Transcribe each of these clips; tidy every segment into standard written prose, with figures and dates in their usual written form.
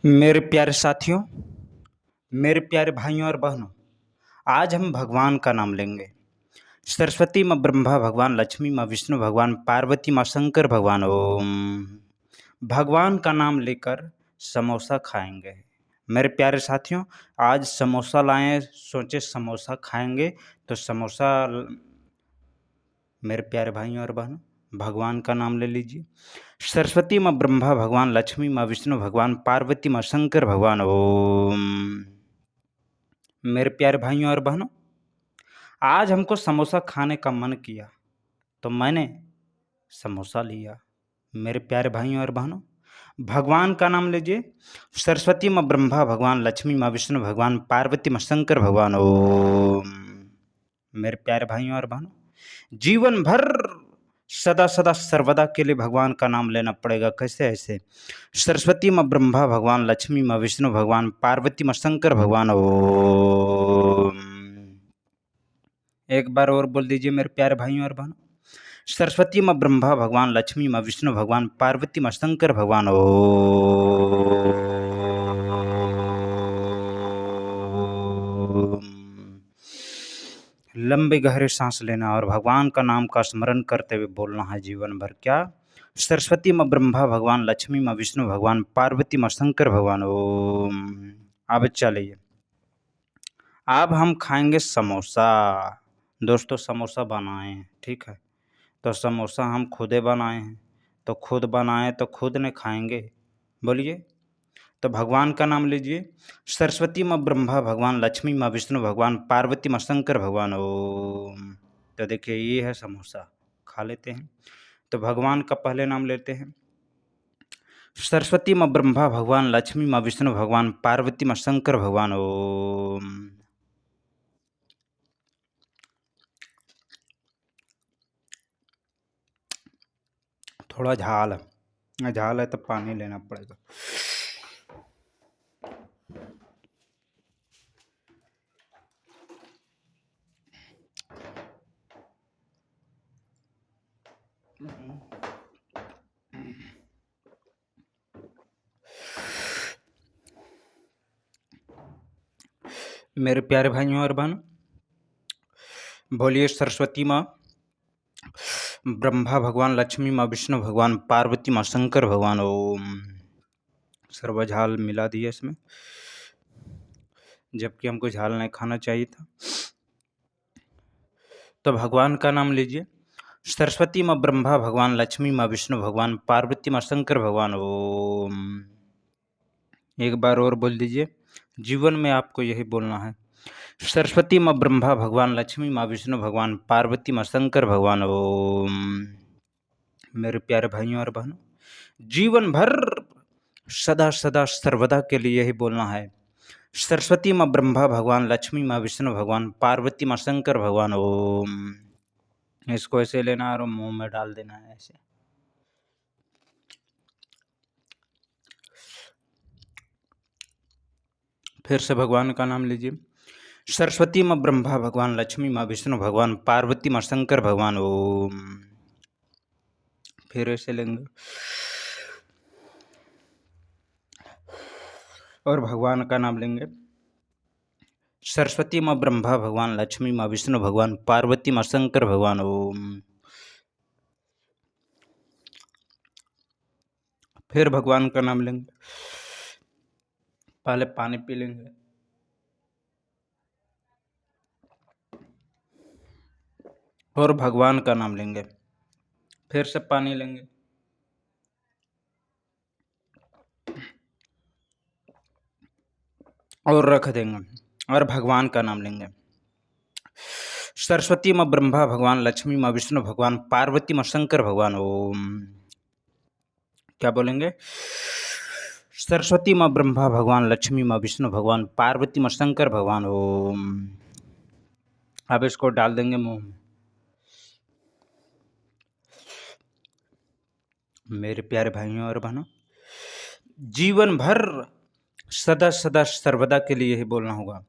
मेरे प्यारे साथियों, मेरे प्यारे भाइयों और बहनों, आज हम भगवान का नाम लेंगे। सरस्वती माँ ब्रह्मा भगवान, लक्ष्मी माँ विष्णु भगवान, पार्वती माँ शंकर भगवान। ओम। भगवान का नाम लेकर समोसा खाएंगे। मेरे प्यारे साथियों, आज समोसा लाएं, सोचे समोसा खाएंगे तो मेरे प्यारे भाइयों और बहनों, भगवान का नाम ले लीजिए। सरस्वती माँ ब्रह्मा भगवान, लक्ष्मी माँ विष्णु भगवान, पार्वती माँ शंकर भगवान। ओम। मेरे प्यारे भाइयों और बहनों, आज हमको समोसा खाने का मन किया तो मैंने समोसा लिया। मेरे प्यारे भाइयों और बहनों, भगवान का नाम लीजिए। सरस्वती माँ ब्रह्मा भगवान, लक्ष्मी माँ विष्णु भगवान, पार्वती माँ शंकर भगवान। ओम। मेरे प्यारे भाइयों और बहनों, जीवन भर सदा सदा सर्वदा के लिए भगवान का नाम लेना पड़ेगा। कैसे? ऐसे सरस्वती माँ ब्रह्मा भगवान, लक्ष्मी माँ विष्णु भगवान, पार्वती माँ शंकर भगवान। ओम। एक बार और बोल दीजिए मेरे प्यारे भाइयों और बहनों, सरस्वती माँ ब्रह्मा भगवान, लक्ष्मी माँ विष्णु भगवान, पार्वती माँ शंकर भगवान। ओम। लंबे गहरे सांस लेना और भगवान का नाम का स्मरण करते हुए बोलना है जीवन भर। क्या? सरस्वती माँ ब्रह्मा भगवान, लक्ष्मी माँ विष्णु भगवान, पार्वती माँ शंकर भगवान। ओम। अब चलिए, अब हम खाएंगे समोसा। दोस्तों, समोसा बनाए हैं, ठीक है, तो समोसा हम खुदे बनाए हैं, तो खुद बनाए तो खुद ने खाएंगे। बोलिए। तो भगवान का नाम लीजिए। सरस्वती माँ ब्रह्मा भगवान, लक्ष्मी माँ विष्णु भगवान, पार्वती माँ शंकर भगवान। ओम। तो देखिए, ये है समोसा, खा लेते हैं। तो भगवान का पहले नाम लेते हैं। सरस्वती माँ ब्रह्मा भगवान, लक्ष्मी माँ विष्णु भगवान, पार्वती माँ शंकर भगवान। ओम। थोड़ा झाल है तो पानी लेना पड़ेगा। मेरे प्यारे भाइयों और बहनों, बोलिए सरस्वती माँ ब्रह्मा भगवान, लक्ष्मी माँ विष्णु भगवान, पार्वती माँ शंकर भगवान। ओम। सर्वझाल मिला दिया इसमें, जबकि हमको झाल नहीं खाना चाहिए था। तो भगवान का नाम लीजिए। सरस्वती माँ ब्रह्मा भगवान, लक्ष्मी माँ विष्णु भगवान, पार्वती माँ शंकर भगवान। ओम। एक बार और बोल दीजिए, जीवन में आपको यही बोलना है। सरस्वती माँ ब्रह्मा भगवान, लक्ष्मी माँ विष्णु भगवान, पार्वती माँ शंकर भगवान। ओम। मेरे प्यारे भाइयों और बहनों, जीवन भर सदा सदा सर्वदा के लिए यही बोलना है। सरस्वती माँ ब्रह्मा भगवान, लक्ष्मी माँ विष्णु भगवान, पार्वती माँ शंकर भगवान। ओम। इसको ऐसे लेना और मुंह में डाल देना है ऐसे। फिर से भगवान का नाम लीजिए। सरस्वती माँ ब्रह्मा भगवान, लक्ष्मी माँ विष्णु भगवान, पार्वती माँ शंकर भगवान। ओम। फिर ऐसे लेंगे और भगवान का नाम लेंगे। सरस्वती माँ ब्रह्मा भगवान, लक्ष्मी माँ विष्णु भगवान, पार्वती माँ शंकर भगवान। ओम। फिर भगवान का नाम लेंगे। पहले पानी पी लेंगे और भगवान का नाम लेंगे। फिर से पानी लेंगे और रख देंगे और भगवान का नाम लेंगे। सरस्वती माँ ब्रह्मा भगवान, लक्ष्मी माँ विष्णु भगवान, पार्वती माँ शंकर भगवान। ओम। क्या बोलेंगे? सरस्वती माँ ब्रह्मा भगवान, लक्ष्मी माँ विष्णु भगवान, पार्वती माँ शंकर भगवान। ओम। अब इसको डाल देंगे मुंह में। मेरे प्यारे भाइयों और बहनों, जीवन भर सदा सदा सर्वदा के लिए यही बोलना होगा।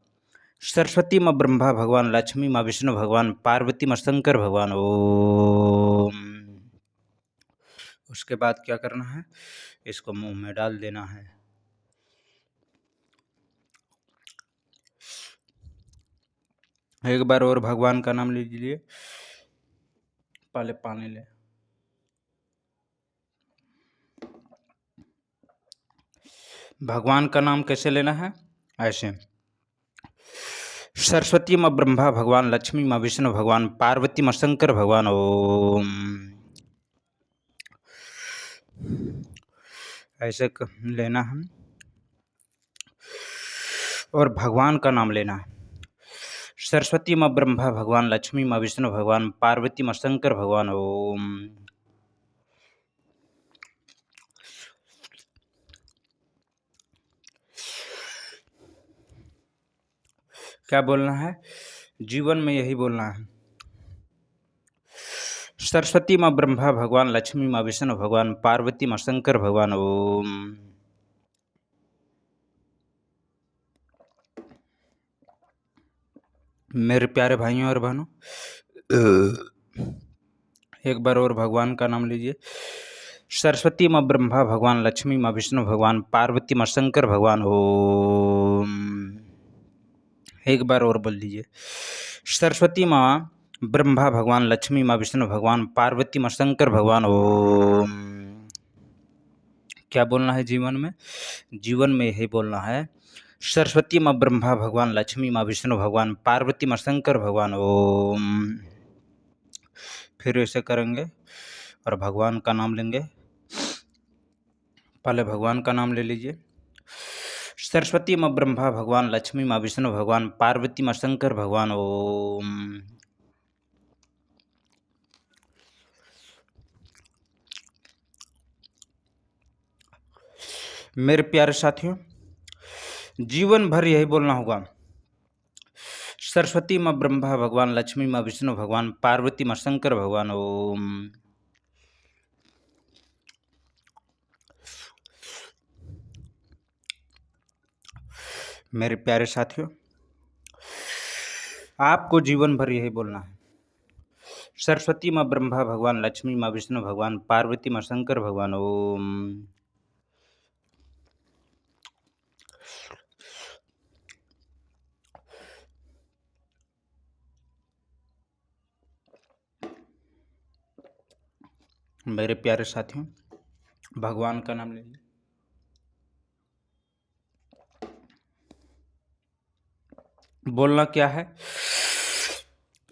सरस्वती माँ ब्रह्मा भगवान, लक्ष्मी माँ विष्णु भगवान, पार्वती माँ शंकर भगवान। ओम। उसके बाद क्या करना है? इसको मुंह में डाल देना है। एक बार और भगवान का नाम लीजिए। पहले पानी ले। भगवान का नाम कैसे लेना है? ऐसे। सरस्वती माँ ब्रह्मा भगवान, लक्ष्मी माँ विष्णु भगवान, पार्वती माँ शंकर भगवान। ओम। ऐसे लेना है और भगवान का नाम लेना है। सरस्वती माँ ब्रह्मा भगवान, लक्ष्मी माँ विष्णु भगवान, पार्वती माँ शंकर भगवान। ओम। क्या बोलना है? जीवन में यही बोलना है। सरस्वती माँ ब्रह्मा भगवान, लक्ष्मी माँ विष्णु भगवान, पार्वती माँ शंकर भगवान। ओम। मेरे प्यारे भाइयों और बहनों, एक बार और भगवान का नाम लीजिए। सरस्वती माँ ब्रह्मा भगवान, लक्ष्मी माँ विष्णु भगवान, पार्वती माँ शंकर भगवान। ओम। एक बार और बोल लीजिए। सरस्वती माँ ब्रह्मा भगवान, लक्ष्मी माँ विष्णु भगवान, पार्वती माँ शंकर भगवान। ओम। क्या बोलना है जीवन में? जीवन में यही बोलना है। सरस्वती माँ ब्रह्मा भगवान, लक्ष्मी माँ विष्णु भगवान, पार्वती माँ शंकर भगवान। ओम। फिर ऐसे करेंगे और भगवान का नाम लेंगे। पहले भगवान का नाम ले लीजिए। सरस्वती माँ ब्रह्मा भगवान, लक्ष्मी माँ विष्णु भगवान, पार्वती माँ शंकर भगवान। ओम। मेरे प्यारे साथियों, जीवन भर यही बोलना होगा। सरस्वती माँ ब्रह्मा भगवान, लक्ष्मी माँ विष्णु भगवान, पार्वती माँ शंकर भगवान। ओम। मेरे प्यारे साथियों, आपको जीवन भर यही बोलना है। सरस्वती माँ ब्रह्मा भगवान, लक्ष्मी माँ विष्णु भगवान, पार्वती माँ शंकर भगवान। ओम। मेरे प्यारे साथियों, भगवान का नाम लीजिए। बोलना क्या है?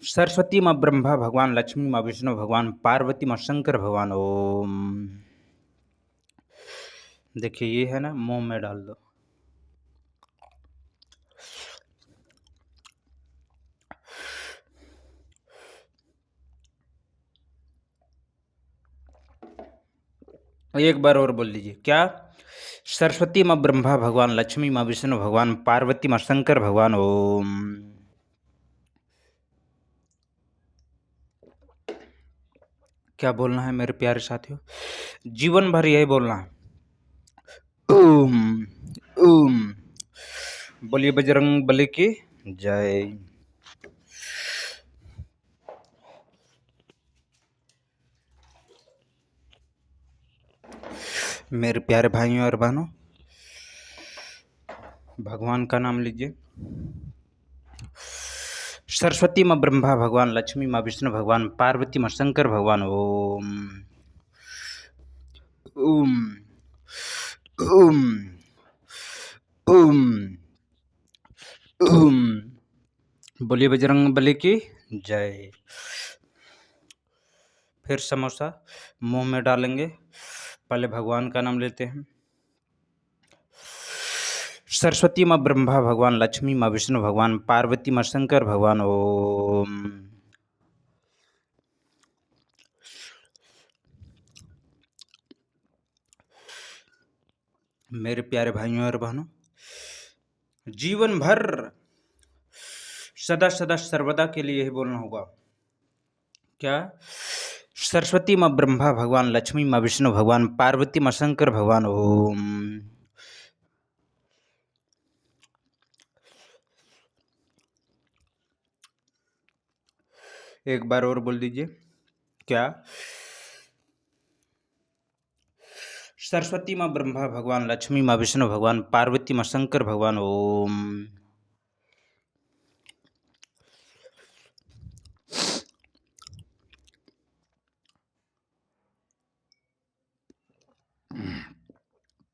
सरस्वती माँ ब्रह्मा भगवान, लक्ष्मी माँ विष्णु भगवान, पार्वती माँ शंकर भगवान। ओम। देखिए ये है ना, मुंह में डाल दो। एक बार और बोल लीजिए। क्या? सरस्वती माँ ब्रह्मा भगवान, लक्ष्मी माँ विष्णु भगवान, पार्वती माँ शंकर भगवान। ओम। क्या बोलना है मेरे प्यारे साथियों? जीवन भर यही बोलना है। ओम ओम। बोलिए बजरंग बली की जय। मेरे प्यारे भाइयों और बहनों, भगवान का नाम लीजिए। सरस्वती माँ ब्रह्मा भगवान, लक्ष्मी माँ विष्णु भगवान, पार्वती माँ शंकर भगवान। ओम ओम ओम ओम ओम। बोलिए बजरंग बली की जय। फिर समोसा मुंह में डालेंगे। पहले भगवान का नाम लेते हैं। सरस्वती माँ ब्रह्मा भगवान, लक्ष्मी माँ विष्णु भगवान, पार्वती माँ शंकर भगवान। ओम। मेरे प्यारे भाइयों और बहनों, जीवन भर सदा सदा सर्वदा के लिए यही बोलना होगा। क्या? सरस्वती माँ ब्रह्मा भगवान, लक्ष्मी माँ विष्णु भगवान, पार्वती माँ शंकर भगवान। ओम। एक बार और बोल दीजिए। क्या? सरस्वती माँ ब्रह्मा भगवान, लक्ष्मी माँ विष्णु भगवान, पार्वती माँ शंकर भगवान। ओम।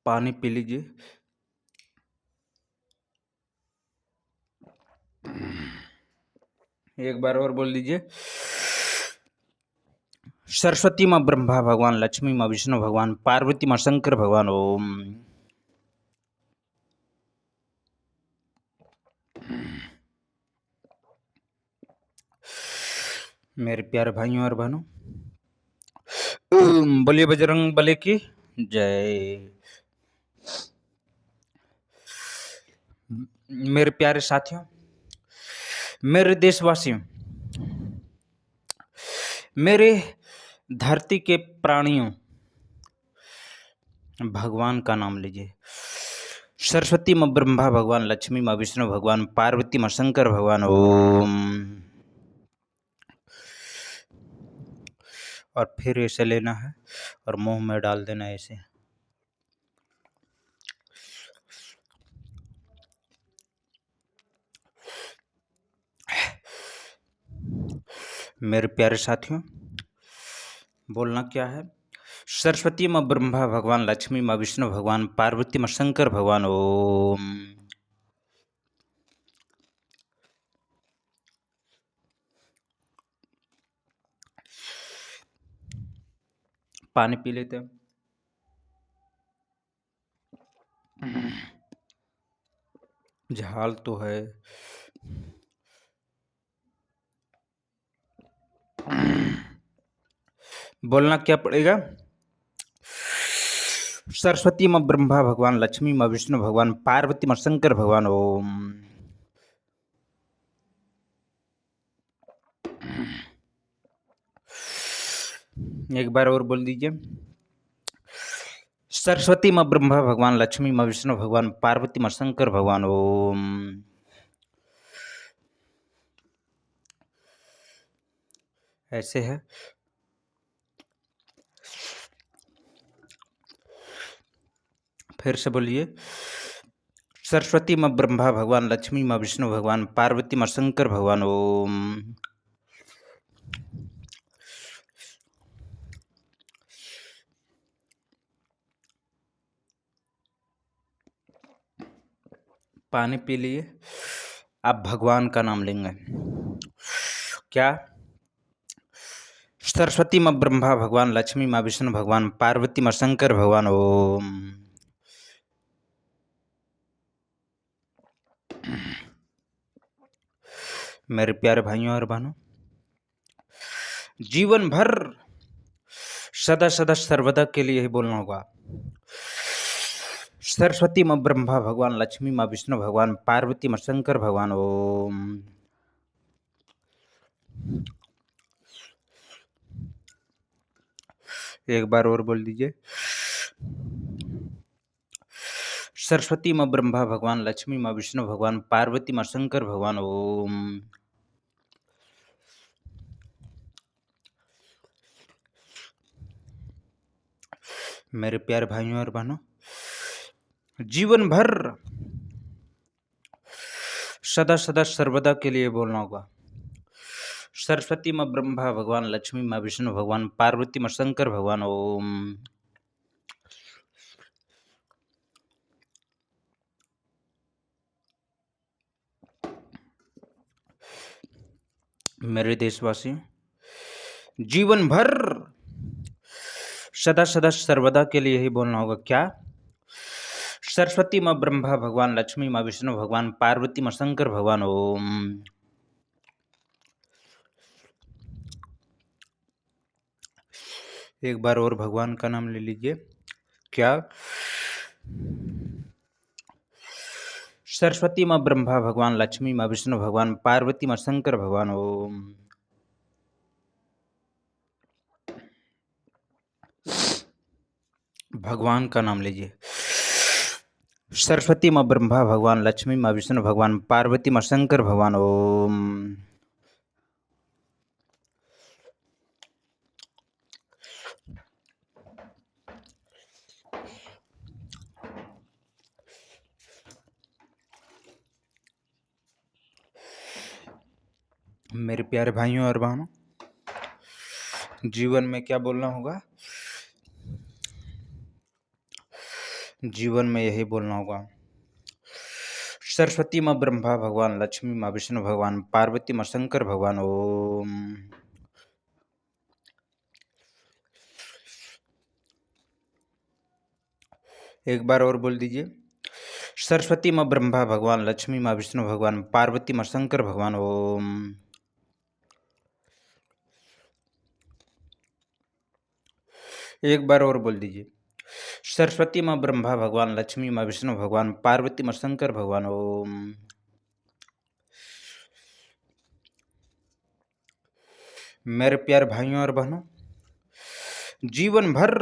पानी पी लीजिए। एक बार और बोल दीजिए। सरस्वती माँ ब्रह्मा भगवान, लक्ष्मी माँ विष्णु भगवान, पार्वती माँ शंकर भगवान। ओम। मेरे प्यारे भाइयों और बहनों, बोलिए बजरंग बली की जय। मेरे प्यारे साथियों, मेरे देशवासियों, मेरे धरती के प्राणियों, भगवान का नाम लीजिए। सरस्वती माँ ब्रह्मा भगवान, लक्ष्मी माँ विष्णु भगवान, पार्वती माँ शंकर भगवान। ओम। और फिर ऐसे लेना है और मुंह में डाल देना ऐसे। मेरे प्यारे साथियों, बोलना क्या है? सरस्वती माँ ब्रह्मा भगवान, लक्ष्मी माँ विष्णु भगवान, पार्वती माँ शंकर भगवान। ओम। पानी पी लेते हैं। झाल तो है। बोलना क्या पड़ेगा? सरस्वती माँ ब्रह्मा भगवान, लक्ष्मी माँ विष्णु भगवान, पार्वती माँ शंकर भगवान। ओम। एक बार और बोल दीजिए। सरस्वती माँ ब्रह्मा भगवान, लक्ष्मी माँ विष्णु भगवान, पार्वती माँ शंकर भगवान। ओम। ऐसे है। फिर से बोलिए। सरस्वती माँ ब्रह्मा भगवान, लक्ष्मी माँ विष्णु भगवान, पार्वती माँ शंकर भगवान। ओम। पानी पी लिए। आप भगवान का नाम लेंगे। क्या? सरस्वती माँ ब्रह्मा भगवान, लक्ष्मी माँ विष्णु भगवान, पार्वती माँ शंकर भगवान। ओम। मेरे प्यारे भाइयों और बहनों, जीवन भर सदा सदा सर्वदा के लिए ही बोलना होगा। सरस्वती माँ ब्रह्मा भगवान, लक्ष्मी माँ विष्णु भगवान, पार्वती माँ शंकर भगवान। ओम। एक बार और बोल दीजिए। सरस्वती माँ ब्रह्मा भगवान, लक्ष्मी माँ विष्णु भगवान, पार्वती माँ शंकर भगवान। ओम। मेरे प्यारे भाइयों और बहनों, जीवन भर सदा सदा सर्वदा के लिए बोलना होगा। सरस्वती माँ ब्रह्मा भगवान, लक्ष्मी माँ विष्णु भगवान, पार्वती माँ शंकर भगवान। ओम। मेरे देशवासियों, जीवन भर सदा सदा सर्वदा के लिए ही बोलना होगा। क्या? सरस्वती माँ ब्रह्मा भगवान, लक्ष्मी माँ विष्णु भगवान, पार्वती माँ शंकर भगवान। ओम। एक बार और भगवान का नाम ले लीजिए। क्या? सरस्वती माँ ब्रह्मा भगवान, लक्ष्मी माँ विष्णु भगवान, पार्वती माँ शंकर भगवान। ओम। भगवान का नाम लीजिए। सरस्वती माँ ब्रह्मा भगवान, लक्ष्मी माँ विष्णु भगवान, पार्वती माँ शंकर भगवान। ओम। मेरे प्यारे भाइयों और बहनों, जीवन में क्या बोलना होगा? जीवन में यही बोलना होगा। सरस्वती माँ ब्रह्मा भगवान, लक्ष्मी माँ विष्णु भगवान, पार्वती माँ शंकर भगवान। ओम। एक बार और बोल दीजिए। सरस्वती माँ ब्रह्मा भगवान, लक्ष्मी माँ विष्णु भगवान, पार्वती माँ शंकर भगवान। ओम। एक बार और बोल दीजिए। सरस्वती माँ ब्रह्मा भगवान, लक्ष्मी माँ विष्णु भगवान, पार्वती माँ शंकर भगवान। ओम। मेरे प्यारे भाइयों और बहनों, जीवन भर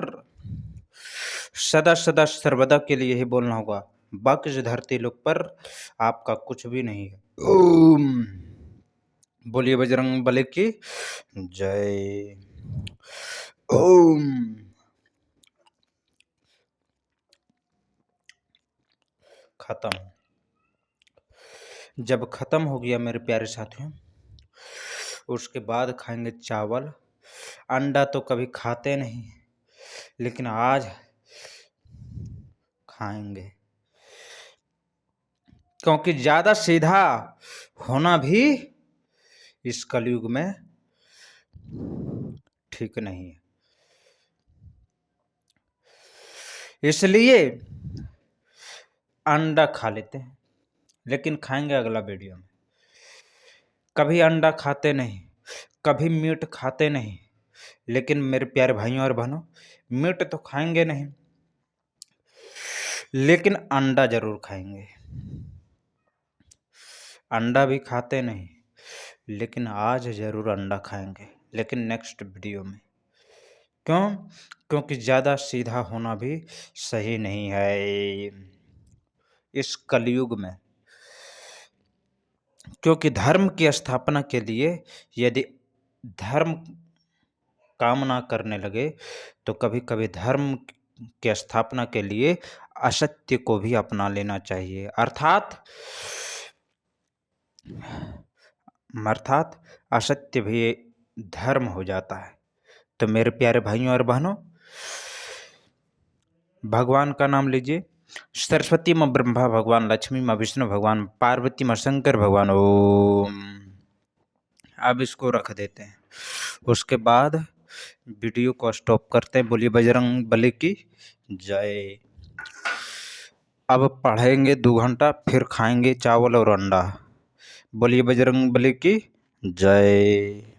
सदा सदा सर्वदा के लिए यही बोलना होगा, बाकी इस धरती लोक पर आपका कुछ भी नहीं है। ओम। बोलिए बजरंग बली की जय। ओम। खत्म। जब खत्म हो गया मेरे प्यारे साथियों, उसके बाद खाएंगे चावल। अंडा तो कभी खाते नहीं, लेकिन आज खाएंगे, क्योंकि ज्यादा सीधा होना भी इस कलयुग में ठीक नहीं है। इसलिए अंडा खा लेते हैं, लेकिन खाएंगे अगला वीडियो में। कभी अंडा खाते नहीं, कभी मीट खाते नहीं, लेकिन मेरे प्यारे भाइयों और बहनों, मीट तो खाएंगे नहीं, लेकिन अंडा जरूर खाएंगे। अंडा भी खाते नहीं, लेकिन आज जरूर अंडा खाएंगे, लेकिन नेक्स्ट वीडियो में। क्यों? क्योंकि ज़्यादा सीधा होना भी सही नहीं है इस कलयुग में। क्योंकि धर्म की स्थापना के लिए यदि धर्म काम ना करने लगे, तो कभी कभी धर्म की स्थापना के लिए असत्य को भी अपना लेना चाहिए, अर्थात असत्य भी धर्म हो जाता है। तो मेरे प्यारे भाइयों और बहनों, भगवान का नाम लीजिए। सरस्वती माँ ब्रह्मा भगवान, लक्ष्मी माँ विष्णु भगवान, पार्वती माँ शंकर भगवान। ओम। अब इसको रख देते हैं, उसके बाद वीडियो को स्टॉप करते हैं। बोलिए बजरंग बली की जय। अब पढ़ेंगे 2 घंटा, फिर खाएंगे चावल और अंडा। बोलिए बजरंग बली की जय।